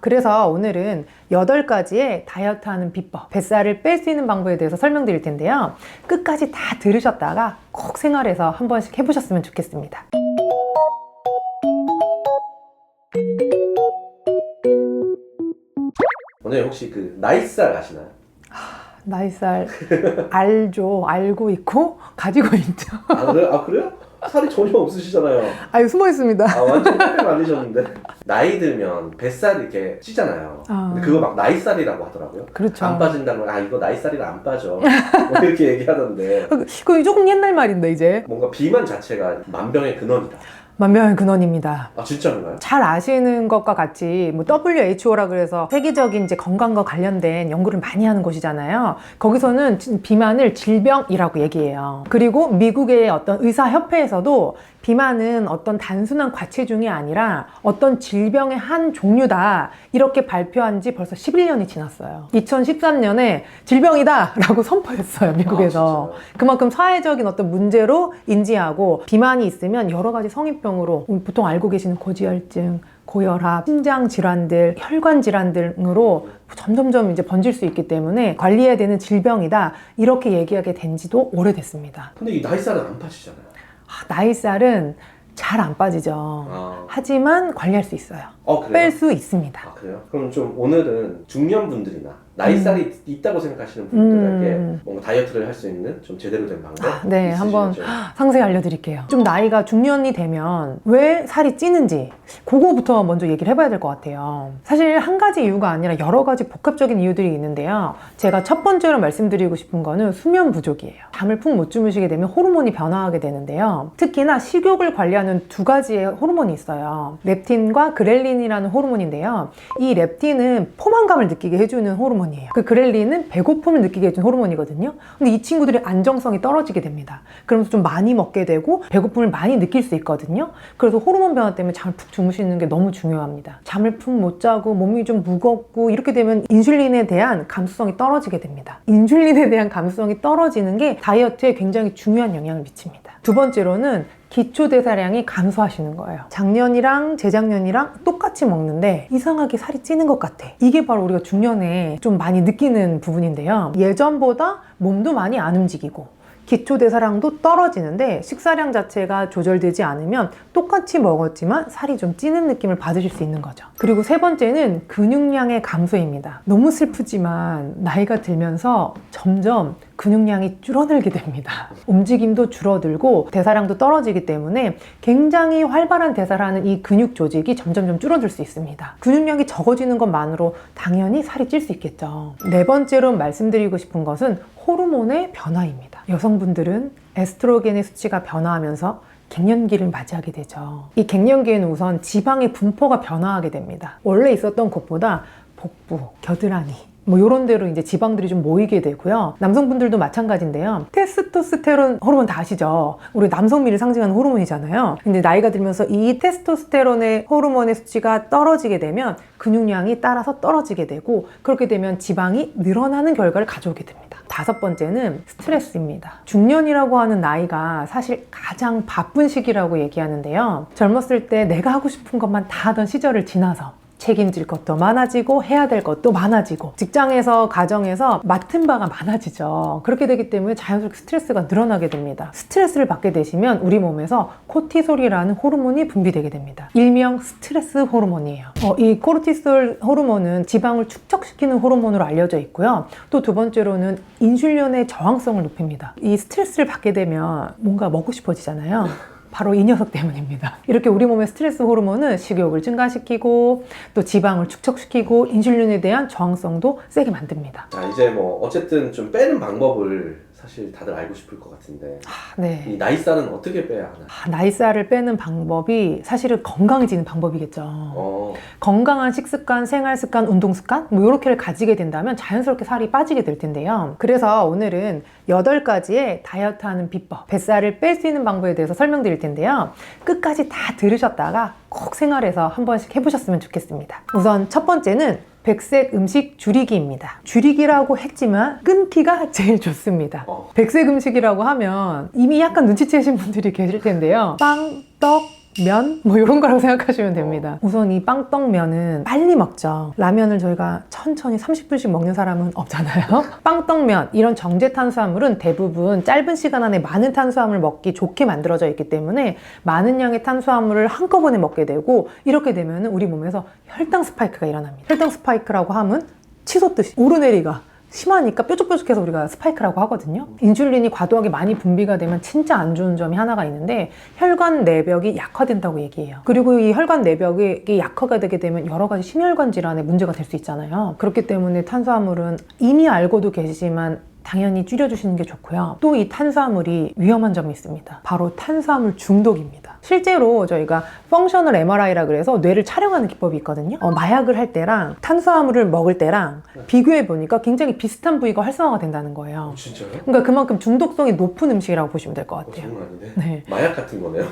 그래서 오늘은 8가지의 다이어트하는 비법, 뱃살을 뺄 수 있는 방법에 대해서 설명드릴 텐데요. 끝까지 다 들으셨다가 꼭 생활에서 한 번씩 해보셨으면 좋겠습니다. 오늘 혹시 그 나이살 아시나요? 나이살 알죠. 알고 있고 가지고 있죠. 그래요? 살이 전혀 없으시잖아요. 아유, 숨어 있습니다. 완전 뺄 아니셨는데. 나이 들면 뱃살이 이렇게 찌잖아요. 근데 그거 막 나이살이라고 하더라고요. 그렇죠. 안 빠진다면 이거 나이살이라 안 빠져. 뭐 이렇게 얘기하던데. 그거 조금 옛날 말인데 이제. 뭔가 비만 자체가 만병의 근원이다. 만병의 근원입니다. 아 진짜인가요? 잘 아시는 것과 같이 WHO라 그래서 세계적인 이제 건강과 관련된 연구를 많이 하는 곳이잖아요. 거기서는 비만을 질병이라고 얘기해요. 그리고 미국의 어떤 의사협회에서도 비만은 어떤 단순한 과체중이 아니라 어떤 질병의 한 종류다 이렇게 발표한 지 벌써 11년이 지났어요. 2013년에 질병이다 라고 선포했어요, 미국에서. 그만큼 사회적인 어떤 문제로 인지하고 비만이 있으면 여러 가지 성인병으로 보통 알고 계시는 고지혈증, 고혈압, 심장 질환들, 혈관 질환 등으로 점점점 이제 번질 수 있기 때문에 관리해야 되는 질병이다 이렇게 얘기하게 된 지도 오래됐습니다. 근데 이 나이살은 안 빠지잖아요. 나이살은 잘 안 빠지죠. 하지만 관리할 수 있어요. 그래요? 뺄 수 있습니다. 그래요? 그럼 좀 오늘은 중년분들이나 나이살이 있다고 생각하시는 분들에게 뭔가 다이어트를 할 수 있는 좀 제대로 된 방법 네, 한번 상세히 알려드릴게요. 좀 나이가 중년이 되면 왜 살이 찌는지 그거부터 먼저 얘기를 해봐야 될 것 같아요. 사실 한 가지 이유가 아니라 여러 가지 복합적인 이유들이 있는데요. 제가 첫 번째로 말씀드리고 싶은 거는 수면 부족이에요. 잠을 푹 못 주무시게 되면 호르몬이 변화하게 되는데요. 특히나 식욕을 관리하는 두 가지의 호르몬이 있어요. 렙틴과 그렐린이라는 호르몬인데요. 이 렙틴은 포만감을 느끼게 해주는 호르몬이에요. 그 그렐린은 배고픔을 느끼게 해주는 호르몬이거든요. 근데 이 친구들의 안정성이 떨어지게 됩니다. 그러면서 좀 많이 먹게 되고 배고픔을 많이 느낄 수 있거든요. 그래서 호르몬 변화 때문에 잠을 푹 주무시는 게 너무 중요합니다. 잠을 푹 못 자고 몸이 좀 무겁고 이렇게 되면 인슐린에 대한 감수성이 떨어지게 됩니다. 인슐린에 대한 감수성이 떨어지는 게 다이어트에 굉장히 중요한 영향을 미칩니다. 두 번째로는 기초대사량이 감소하시는 거예요. 작년이랑 재작년이랑 똑같이 먹는데 이상하게 살이 찌는 것 같아. 이게 바로 우리가 중년에 좀 많이 느끼는 부분인데요. 예전보다 몸도 많이 안 움직이고 기초대사량도 떨어지는데 식사량 자체가 조절되지 않으면 똑같이 먹었지만 살이 좀 찌는 느낌을 받으실 수 있는 거죠. 그리고 세 번째는 근육량의 감소입니다. 너무 슬프지만 나이가 들면서 점점 근육량이 줄어들게 됩니다. 움직임도 줄어들고 대사량도 떨어지기 때문에 굉장히 활발한 대사를 하는 이 근육 조직이 점점 줄어들 수 있습니다. 근육량이 적어지는 것만으로 당연히 살이 찔 수 있겠죠. 네 번째로 말씀드리고 싶은 것은 호르몬의 변화입니다. 여성분들은 에스트로겐의 수치가 변화하면서 갱년기를 맞이하게 되죠. 이 갱년기에는 우선 지방의 분포가 변화하게 됩니다. 원래 있었던 곳보다 복부, 겨드랑이 이런 데로 이제 지방들이 좀 모이게 되고요. 남성분들도 마찬가지인데요. 테스토스테론 호르몬 다 아시죠? 우리 남성미를 상징하는 호르몬이잖아요. 근데 나이가 들면서 이 테스토스테론의 호르몬의 수치가 떨어지게 되면 근육량이 따라서 떨어지게 되고 그렇게 되면 지방이 늘어나는 결과를 가져오게 됩니다. 다섯 번째는 스트레스입니다. 중년이라고 하는 나이가 사실 가장 바쁜 시기라고 얘기하는데요. 젊었을 때 내가 하고 싶은 것만 다 하던 시절을 지나서 책임질 것도 많아지고 해야 될 것도 많아지고 직장에서 가정에서 맡은 바가 많아지죠. 그렇게 되기 때문에 자연스럽게 스트레스가 늘어나게 됩니다. 스트레스를 받게 되시면 우리 몸에서 코티솔이라는 호르몬이 분비되게 됩니다. 일명 스트레스 호르몬이에요. 이 코르티솔 호르몬은 지방을 축적시키는 호르몬으로 알려져 있고요. 또 두 번째로는 인슐린의 저항성을 높입니다. 이 스트레스를 받게 되면 뭔가 먹고 싶어지잖아요. 바로 이 녀석 때문입니다. 이렇게 우리 몸의 스트레스 호르몬은 식욕을 증가시키고 또 지방을 축적시키고 인슐린에 대한 저항성도 세게 만듭니다. 이제 어쨌든 좀 빼는 방법을 사실 다들 알고 싶을 것 같은데 네. 이 나이살은 어떻게 빼야 하나요? 나이살을 빼는 방법이 사실은 건강해지는 방법이겠죠. 건강한 식습관, 생활습관, 운동습관 이렇게를 가지게 된다면 자연스럽게 살이 빠지게 될 텐데요. 그래서 오늘은 8가지의 다이어트하는 비법, 뱃살을 뺄 수 있는 방법에 대해서 설명드릴 텐데요. 끝까지 다 들으셨다가 꼭 생활에서 한 번씩 해보셨으면 좋겠습니다. 우선 첫 번째는 백색 음식 줄이기입니다. 줄이기라고 했지만 끊기가 제일 좋습니다. 백색 음식이라고 하면 이미 약간 눈치채신 분들이 계실 텐데요. 빵, 떡, 면? 뭐 이런 거라고 생각하시면 됩니다. 우선 이 빵떡면은 빨리 먹죠. 라면을 저희가 천천히 30분씩 먹는 사람은 없잖아요. 빵떡면, 이런 정제 탄수화물은 대부분 짧은 시간 안에 많은 탄수화물을 먹기 좋게 만들어져 있기 때문에 많은 양의 탄수화물을 한꺼번에 먹게 되고, 이렇게 되면 우리 몸에서 혈당 스파이크가 일어납니다. 혈당 스파이크라고 하면 치솟듯이 오르내리가 심하니까 뾰족뾰족해서 우리가 스파이크라고 하거든요. 인슐린이 과도하게 많이 분비가 되면 진짜 안 좋은 점이 하나가 있는데, 혈관 내벽이 약화된다고 얘기해요. 그리고 이 혈관 내벽이 약화가 되게 되면 여러 가지 심혈관 질환에 문제가 될 수 있잖아요. 그렇기 때문에 탄수화물은 이미 알고도 계시지만 당연히 줄여주시는 게 좋고요. 또 이 탄수화물이 위험한 점이 있습니다. 바로 탄수화물 중독입니다. 실제로 저희가 펑셔널 MRI라 그래서 뇌를 촬영하는 기법이 있거든요. 마약을 할 때랑 탄수화물을 먹을 때랑 비교해 보니까 굉장히 비슷한 부위가 활성화가 된다는 거예요. 진짜요? 그러니까 그만큼 중독성이 높은 음식이라고 보시면 될 것 같아요. 장난 아니네. 네. 마약 같은 거네요.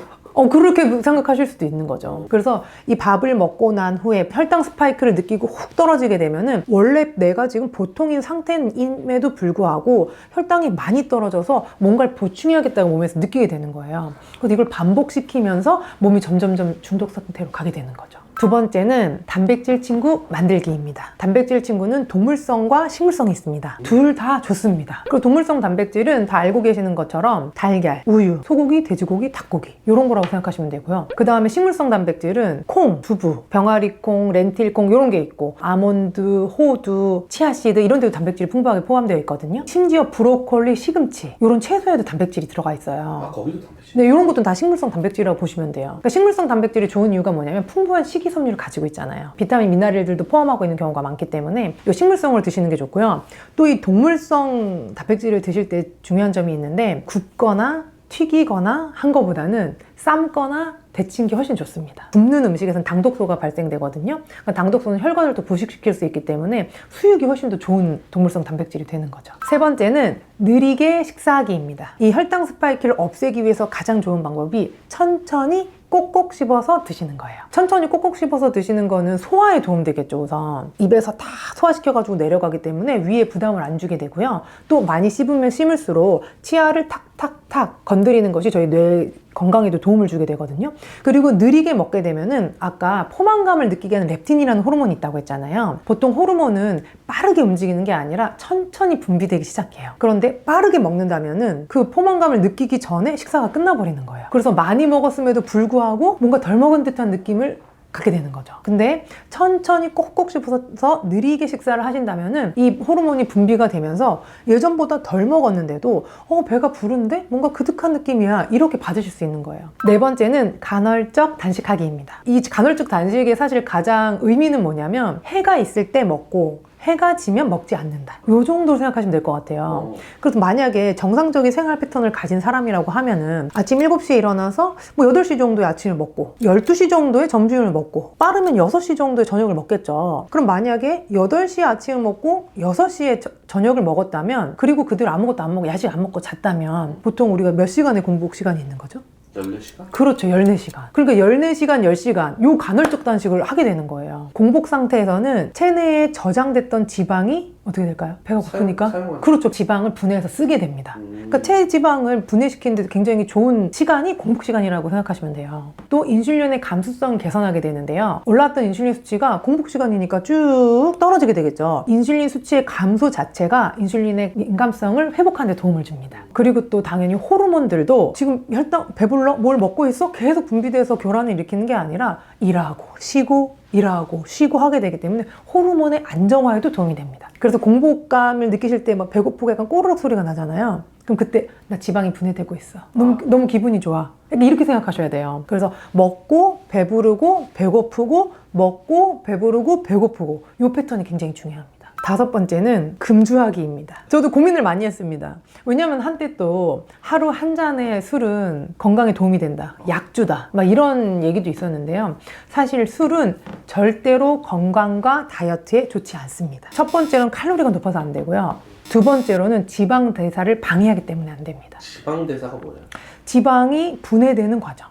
그렇게 생각하실 수도 있는 거죠. 그래서 이 밥을 먹고 난 후에 혈당 스파이크를 느끼고 훅 떨어지게 되면은 원래 내가 지금 보통인 상태임에도 불구하고 혈당이 많이 떨어져서 뭔가를 보충해야겠다고 몸에서 느끼게 되는 거예요. 그래서 이걸 반복시키면서 몸이 점점점 중독 상태로 가게 되는 거죠. 두 번째는 단백질 친구 만들기입니다. 단백질 친구는 동물성과 식물성이 있습니다. 둘 다 좋습니다. 그리고 동물성 단백질은 다 알고 계시는 것처럼 달걀, 우유, 소고기, 돼지고기, 닭고기 이런 거라고 생각하시면 되고요. 그 다음에 식물성 단백질은 콩, 두부, 병아리콩, 렌틸콩 이런 게 있고, 아몬드, 호두, 치아씨드 이런 데도 단백질이 풍부하게 포함되어 있거든요. 심지어 브로콜리, 시금치 이런 채소에도 단백질이 들어가 있어요. 거기도 단백질? 네, 이런 것도 다 식물성 단백질이라고 보시면 돼요. 그러니까 식물성 단백질이 좋은 이유가 뭐냐면 풍부한 식이섬유를 가지고 있잖아요. 비타민, 미네랄들도 포함하고 있는 경우가 많기 때문에 이 식물성을 드시는 게 좋고요. 또 이 동물성 단백질을 드실 때 중요한 점이 있는데, 굽거나 튀기거나 한 거보다는 삶거나 데친 게 훨씬 좋습니다. 굽는 음식에서는 당독소가 발생되거든요. 그러니까 당독소는 혈관을 또 부식시킬 수 있기 때문에 수육이 훨씬 더 좋은 동물성 단백질이 되는 거죠. 세 번째는 느리게 식사하기입니다. 이 혈당 스파이크를 없애기 위해서 가장 좋은 방법이 천천히 꼭꼭 씹어서 드시는 거예요. 천천히 꼭꼭 씹어서 드시는 거는 소화에 도움되겠죠. 우선 입에서 다 소화시켜가지고 내려가기 때문에 위에 부담을 안 주게 되고요. 또 많이 씹으면 씹을수록 치아를 탁탁탁 건드리는 것이 저희 뇌 건강에도 도움을 주게 되거든요. 그리고 느리게 먹게 되면은 아까 포만감을 느끼게 하는 렙틴이라는 호르몬이 있다고 했잖아요. 보통 호르몬은 빠르게 움직이는 게 아니라 천천히 분비되기 시작해요. 그런데 빠르게 먹는다면은 그 포만감을 느끼기 전에 식사가 끝나버리는 거예요. 그래서 많이 먹었음에도 불구하고 뭔가 덜 먹은 듯한 느낌을 갖게 되는 거죠. 근데 천천히 꼭꼭 씹어서 느리게 식사를 하신다면은 이 호르몬이 분비가 되면서 예전보다 덜 먹었는데도 배가 부른데 뭔가 그득한 느낌이야, 이렇게 받으실 수 있는 거예요. 네 번째는 간헐적 단식하기입니다. 이 간헐적 단식의 사실 가장 의미는 뭐냐면, 해가 있을 때 먹고 해가 지면 먹지 않는다, 이 정도로 생각하시면 될 것 같아요. 그래서 만약에 정상적인 생활 패턴을 가진 사람이라고 하면은 아침 7시에 일어나서 뭐 8시 정도에 아침을 먹고 12시 정도에 점심을 먹고 빠르면 6시 정도에 저녁을 먹겠죠. 그럼 만약에 8시에 아침을 먹고 6시에 저녁을 먹었다면, 그리고 그대로 아무것도 안 먹고 야식 안 먹고 잤다면 보통 우리가 몇 시간의 공복 시간이 있는 거죠? 14시간? 그렇죠. 14시간. 그러니까 14시간, 10시간 요 간헐적 단식을 하게 되는 거예요. 공복 상태에서는 체내에 저장됐던 지방이 어떻게 될까요? 배가 고프니까? 그렇죠. 지방을 분해해서 쓰게 됩니다. 그러니까 체지방을 분해시키는 데 굉장히 좋은 시간이 공복 시간이라고 생각하시면 돼요. 또 인슐린의 감수성을 개선하게 되는데요. 올라왔던 인슐린 수치가 공복 시간이니까 쭉 떨어지게 되겠죠. 인슐린 수치의 감소 자체가 인슐린의 민감성을 회복하는 데 도움을 줍니다. 그리고 또 당연히 호르몬들도 지금 혈당, 배불러? 뭘 먹고 있어? 계속 분비돼서 교란을 일으키는 게 아니라 일하고 쉬고 일하고 쉬고 하게 되기 때문에 호르몬의 안정화에도 도움이 됩니다. 그래서 공복감을 느끼실 때 막 배고프고 약간 꼬르륵 소리가 나잖아요. 그럼 그때 나 지방이 분해되고 있어. 너무 기분이 좋아. 이렇게 생각하셔야 돼요. 그래서 먹고 배부르고 배고프고 먹고 배부르고 배고프고 이 패턴이 굉장히 중요합니다. 다섯 번째는 금주하기입니다. 저도 고민을 많이 했습니다. 왜냐면 한때 또 하루 한 잔의 술은 건강에 도움이 된다, 약주다, 막 이런 얘기도 있었는데요. 사실 술은 절대로 건강과 다이어트에 좋지 않습니다. 첫 번째로는 칼로리가 높아서 안 되고요. 두 번째로는 지방 대사를 방해하기 때문에 안 됩니다. 지방 대사가 뭐예요? 지방이 분해되는 과정.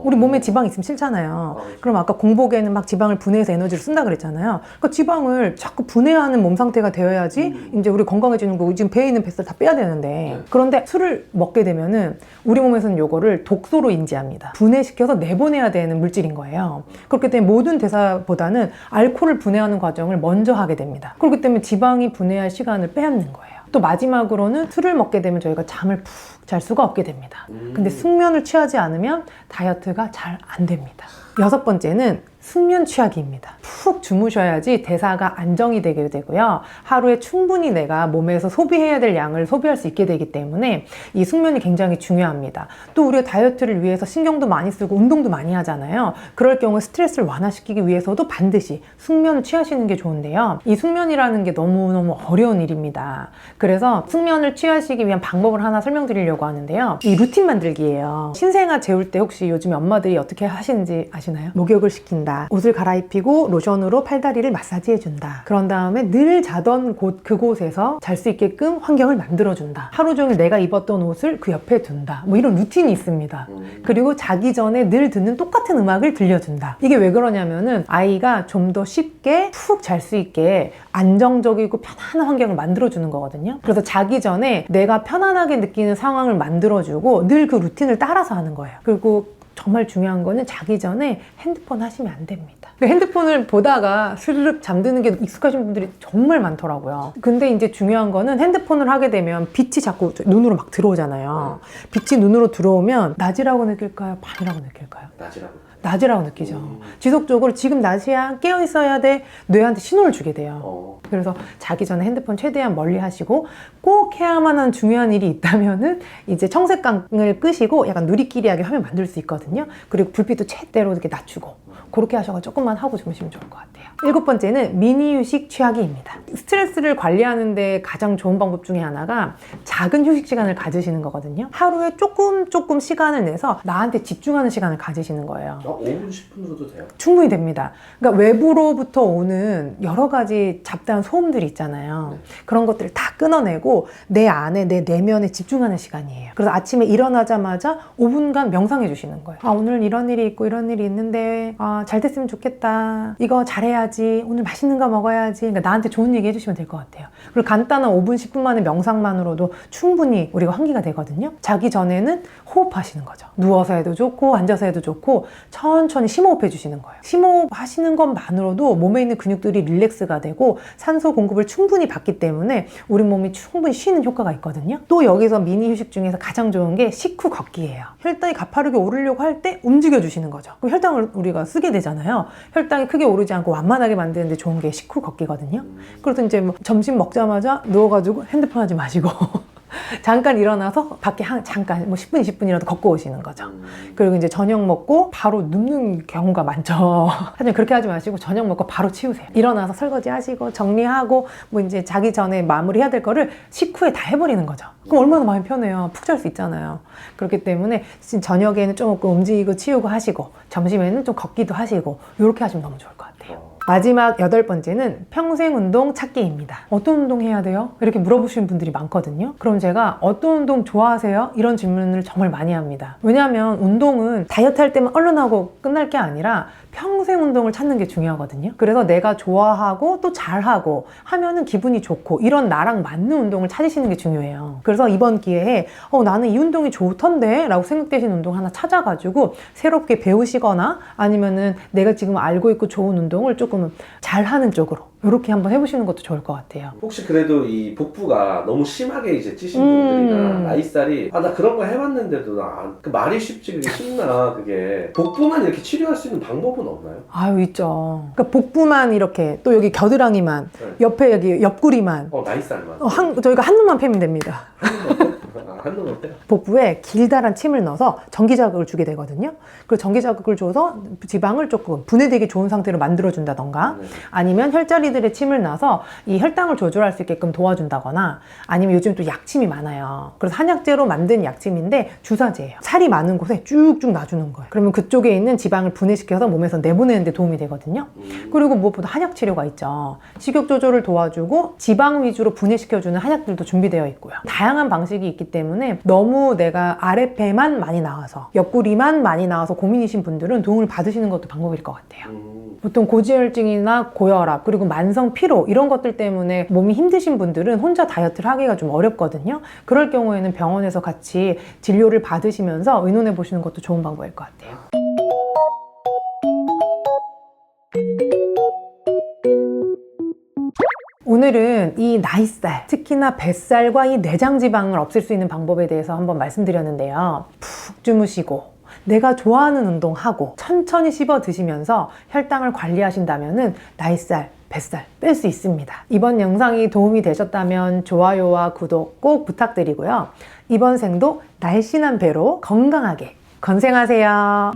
우리 몸에 지방이 있으면 싫잖아요. 그럼 아까 공복에는 막 지방을 분해해서 에너지를 쓴다 그랬잖아요. 그러니까 지방을 자꾸 분해하는 몸 상태가 되어야지 이제 우리 건강해지는 거고, 지금 배에 있는 뱃살 다 빼야 되는데. 그런데 술을 먹게 되면은 우리 몸에서는 요거를 독소로 인지합니다. 분해시켜서 내보내야 되는 물질인 거예요. 그렇기 때문에 모든 대사보다는 알코올을 분해하는 과정을 먼저 하게 됩니다. 그렇기 때문에 지방이 분해할 시간을 빼앗는 거예요. 또 마지막으로는 술을 먹게 되면 저희가 잠을 푹 잘 수가 없게 됩니다. 근데 숙면을 취하지 않으면 다이어트가 잘 안 됩니다. 6번째는 숙면 취하기입니다. 푹 주무셔야지 대사가 안정이 되게 되고요. 하루에 충분히 내가 몸에서 소비해야 될 양을 소비할 수 있게 되기 때문에 이 숙면이 굉장히 중요합니다. 또 우리가 다이어트를 위해서 신경도 많이 쓰고 운동도 많이 하잖아요. 그럴 경우에 스트레스를 완화시키기 위해서도 반드시 숙면을 취하시는 게 좋은데요. 이 숙면이라는 게 너무너무 어려운 일입니다. 그래서 숙면을 취하시기 위한 방법을 하나 설명드리려고 하는데요. 이 루틴 만들기예요. 신생아 재울 때 혹시 요즘에 엄마들이 어떻게 하시는지 아시나요? 목욕을 시킨다. 옷을 갈아입히고 로션으로 팔다리를 마사지해준다. 그런 다음에 늘 자던 그곳에서 잘 수 있게끔 환경을 만들어준다. 하루 종일 내가 입었던 옷을 그 옆에 둔다. 뭐 이런 루틴이 있습니다. 그리고 자기 전에 늘 듣는 똑같은 음악을 들려준다. 이게 왜 그러냐면은 아이가 좀 더 쉽게 푹 잘 수 있게 안정적이고 편안한 환경을 만들어주는 거거든요. 그래서 자기 전에 내가 편안하게 느끼는 상황을 만들어주고 늘 그 루틴을 따라서 하는 거예요. 그리고 정말 중요한 거는 자기 전에 핸드폰 하시면 안 됩니다. 핸드폰을 보다가 스르륵 잠드는 게 익숙하신 분들이 정말 많더라고요. 근데 이제 중요한 거는 핸드폰을 하게 되면 빛이 자꾸 눈으로 막 들어오잖아요. 빛이 눈으로 들어오면 낮이라고 느낄까요? 밤이라고 느낄까요? 낮이라고 느끼죠. 지속적으로 지금 낮이야, 깨어 있어야 돼, 뇌한테 신호를 주게 돼요. 그래서 자기 전에 핸드폰 최대한 멀리 하시고, 꼭 해야만 하는 중요한 일이 있다면은 이제 청색광을 끄시고 약간 누리끼리하게 화면 만들 수 있거든요. 그리고 불빛도 최대로 이렇게 낮추고, 그렇게 하셔서 조금만 하고 주무시면 좋을 것 같아요. 7번째는 미니 휴식 취하기입니다. 스트레스를 관리하는데 가장 좋은 방법 중에 하나가 작은 휴식 시간을 가지시는 거거든요. 하루에 조금 시간을 내서 나한테 집중하는 시간을 가지시는 거예요. 5분, 10분 정도 돼요? 충분히 됩니다. 그러니까 외부로부터 오는 여러 가지 잡다한 소음들이 있잖아요. 그런 것들을 다 끊어내고 내 안에, 내 내면에 집중하는 시간이에요. 그래서 아침에 일어나자마자 5분간 명상해 주시는 거예요. 아, 오늘 이런 일이 있고 이런 일이 있는데 잘 됐으면 좋겠다. 이거 잘해야지. 오늘 맛있는 거 먹어야지. 그러니까 나한테 좋은 얘기 해주시면 될 것 같아요. 그리고 간단한 5분, 10분만의 명상만으로도 충분히 우리가 환기가 되거든요. 자기 전에는 호흡하시는 거죠. 누워서 해도 좋고 앉아서 해도 좋고 천천히 심호흡해 주시는 거예요. 심호흡 하시는 것만으로도 몸에 있는 근육들이 릴렉스가 되고 산소 공급을 충분히 받기 때문에 우리 몸이 충분히 쉬는 효과가 있거든요. 또 여기서 미니 휴식 중에서 가장 좋은 게 식후 걷기예요. 혈당이 가파르게 오르려고 할 때 움직여 주시는 거죠. 그럼 혈당을 우리가 쓰게 되잖아요. 혈당이 크게 오르지 않고 완만하게 만드는데 좋은 게 식후 걷기거든요. 그래서 이제 뭐 점심 먹자마자 누워가지고 핸드폰 하지 마시고 잠깐 일어나서 밖에 잠깐 뭐 10분, 20분이라도 걷고 오시는 거죠. 그리고 이제 저녁 먹고 바로 눕는 경우가 많죠. 하지만 그렇게 하지 마시고 저녁 먹고 바로 치우세요. 일어나서 설거지 하시고 정리하고 뭐 이제 자기 전에 마무리해야 될 거를 식후에 다 해버리는 거죠. 그럼 얼마나 마음이 편해요. 푹 잘 수 있잖아요. 그렇기 때문에 저녁에는 좀 움직이고 치우고 하시고 점심에는 좀 걷기도 하시고 이렇게 하시면 너무 좋을 것 같아요. 마지막 8번째는 평생 운동 찾기입니다. 어떤 운동 해야 돼요? 이렇게 물어보시는 분들이 많거든요. 그럼 제가 어떤 운동 좋아하세요? 이런 질문을 정말 많이 합니다. 왜냐하면 운동은 다이어트 할 때만 얼른 하고 끝날 게 아니라 평생 운동을 찾는 게 중요하거든요. 그래서 내가 좋아하고 또 잘하고 하면은 기분이 좋고 이런 나랑 맞는 운동을 찾으시는 게 중요해요. 그래서 이번 기회에 나는 이 운동이 좋던데 라고 생각되시는 운동 하나 찾아가지고 새롭게 배우시거나 아니면은 내가 지금 알고 있고 좋은 운동을 조금 잘하는 쪽으로 이렇게 한번 해보시는 것도 좋을 것 같아요. 혹시 그래도 이 복부가 너무 심하게 이제 찌신 분들이나 나이살이 나 그런 거 해봤는데도 그 말이 쉽지 그게 쉽나 그게 복부만 이렇게 치료할 수 있는 방법은 없나요? 아유 있죠. 그러니까 복부만 이렇게 또 여기 겨드랑이만 옆에 여기 옆구리만 나이살만 저희가 한 놈만 패면 됩니다. 한 놈만 패요? 복부에 길다란 침을 넣어서 전기 자극을 주게 되거든요. 그리고 전기 자극을 줘서 지방을 조금 분해되기 좋은 상태로 만들어준다던가 아니면 혈자리들의 침을 놔서 이 혈당을 조절할 수 있게끔 도와준다거나 아니면 요즘 또 약침이 많아요. 그래서 한약재로 만든 약침인데 주사제예요. 살이 많은 곳에 쭉쭉 놔주는 거예요. 그러면 그쪽에 있는 지방을 분해시켜서 몸에서 내보내는 데 도움이 되거든요. 그리고 무엇보다 한약 치료가 있죠. 식욕 조절을 도와주고 지방 위주로 분해시켜주는 한약들도 준비되어 있고요. 다양한 방식이 있기 때문에 때문에 너무 내가 아랫배만 많이 나와서 옆구리만 많이 나와서 고민이신 분들은 도움을 받으시는 것도 방법일 것 같아요. 보통 고지혈증이나 고혈압 그리고 만성 피로 이런 것들 때문에 몸이 힘드신 분들은 혼자 다이어트를 하기가 좀 어렵거든요. 그럴 경우에는 병원에서 같이 진료를 받으시면서 의논해 보시는 것도 좋은 방법일 것 같아요. 오늘은 이 나이살, 특히나 뱃살과 이 내장 지방을 없앨 수 있는 방법에 대해서 한번 말씀드렸는데요. 푹 주무시고 내가 좋아하는 운동하고 천천히 씹어 드시면서 혈당을 관리하신다면은 나이살, 뱃살 뺄 수 있습니다. 이번 영상이 도움이 되셨다면 좋아요와 구독 꼭 부탁드리고요. 이번 생도 날씬한 배로 건강하게 건생하세요.